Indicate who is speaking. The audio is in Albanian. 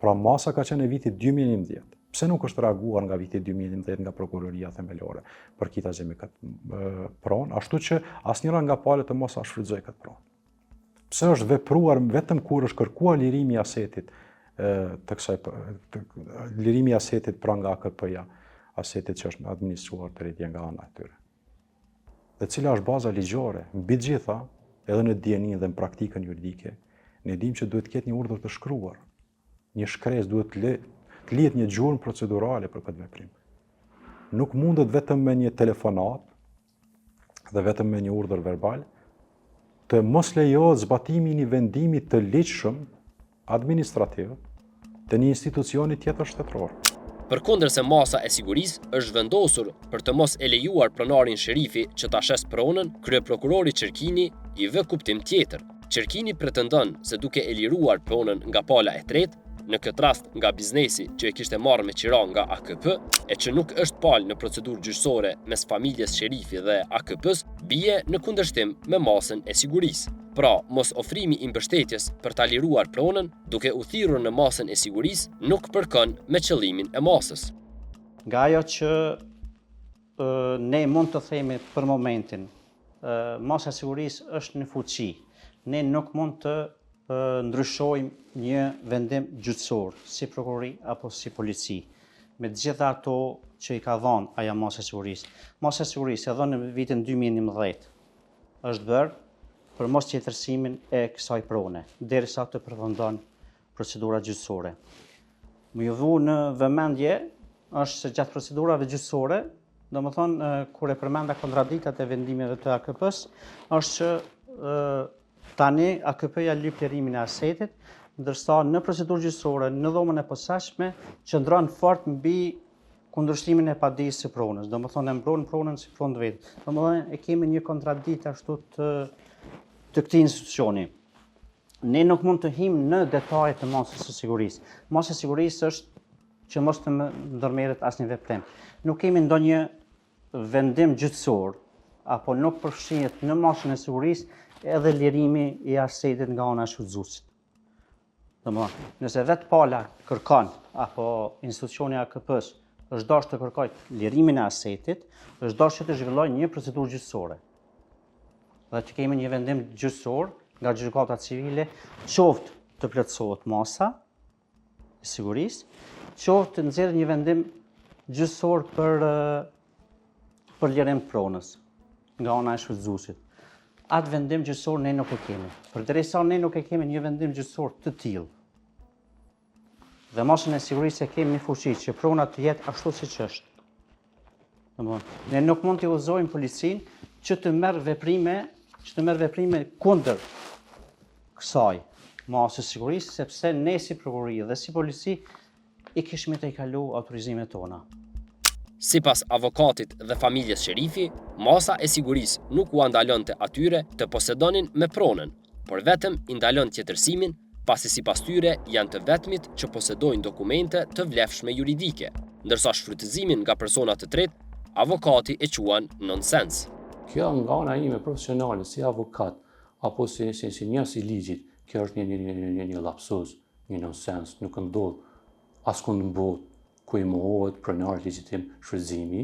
Speaker 1: Pra masa ka qenë e vitit 2011. Pse nuk është reaguar nga viti 2011 nga prokuroria themelore për kitazim me këtë pronë, ashtu që asnjëra nga palët e mos shfrytëzoi këtë pronë. Pse është vepruar vetëm kur është kërkuar lirimi i asetit lirimi i asetit pra nga AKP-ja, asetit që është administruar drejtje nga ana e tyre. Dhe cila është baza ligjore, mbi të gjitha, edhe në dijenin dhe në praktikën juridike, ne dimë që duhet të ketë një urdhër të shkruar. Një shkresë duhet të lihet një gjurmë procedurale për këtë veprim. Nuk mundet vetëm me një telefonat dhe vetëm me një urdhër verbal të mos lejohet zbatimi i një vendimi të ligjshëm administrativ të një institucioni tjetër shtetëror.
Speaker 2: Përkundërse masa e sigurisë është vendosur për të mos e lejuar pronarin Sherifi që ta shes pronën, kryeprokurori Qerkini i vë kuptim tjetër. Qerkini pretendon se duke e liruar pronën nga pala e tretë, në këtë rast nga biznesi që e kishte marrë me qira nga AKP, e që nuk është palë në procedurë gjyqësore mes familjes Sherifi dhe AKP-s, bie në kundërshtim me masën e sigurisë. Pra, mos ofrimi i mbështetjes për ta liruar pronën, duke u thirrur në masën e sigurisë, nuk përkon me qëllimin e masës.
Speaker 3: Nga ajo që ne mund të themi për momentin, masa e sigurisë është në fuqi. Ne nuk mund të ndryshojmë një vendim gjyqësor, si prokurori apo si polici, me të gjitha ato që i ka dhënë ajo masa e sigurisë. Masa e sigurisë e dhënë në vitin 2011 është bërë për mos qetërsimin e kësaj prone, derisa të përfundon procedura gjyqësore. Më ju vu në vëmendje është se gjatë procedurave gjyqësore, domethënë kur e përmenda kontradiktat e vendimeve të AKP-s, është që tani AKP-ja lyp lirimin e asetit, ndërsa në procedurë gjyqësore, në dhomën e posaçme, qëndron fort mbi kundërshtimin e padijës së pronës. Domethënë e mbron pronën si pronë vetë. Domethënë e kemi një kontradiktë ashtu të këtij institucioni. Ne nuk mund të him në detajet e masës së sigurisë. Masa e sigurisë është që mos të ndërmerret asnjë veprim. Nuk kemi ndonjë vendim gjyqësor apo nuk përfshihet në masën e sigurisë edhe lirimi i asetit nga ana e shfrytëzuesit. Domethënë, nëse vetë pala kërkon apo institucioni AKP-s është dashur të kërkojë lirimin e asetit, është dashur të zhvillojë një procedurë gjyqësore. Dhe që kemi një vendim gjyqësor nga gjykata civile, qoftë të plotësohet masa e sigurisë, qoftë të nxjerrë një vendim gjyqësor për lirim pronës nga ana e shfrytëzuesit. Atë vendim gjyqësor ne nuk e kemi. Përderisa ne nuk e kemi një vendim gjyqësor të tillë, dhe masën e sigurisë e kemi në fuqi që prona të jetë ashtu siç është. Ne nuk mund të udhëzojmë policinë që të merr veprime kundër kësaj masë sigurisë, sepse ne si prokurori dhe si polici i kishim të kalu autorizimet tona.
Speaker 2: Sipas avokatit dhe familjes Sherifi, masa e sigurisë nuk u ndalonte atyre të posedonin me pronën, por vetëm i ndalon tjetërsimin, pasi sipas tyre janë të vetmit që posedojnë dokumente të vlefshme juridike, ndërsa shfrytëzimin nga persona të tretë, avokati e quan nonsens.
Speaker 4: Kjo nga ana ime profesionale si avokat apo si njerëz i ligjit, kjo është një lapsus, një nonsens, nuk ndodh askund në botë ku i mohohet pronari legjitim shfrytëzimi.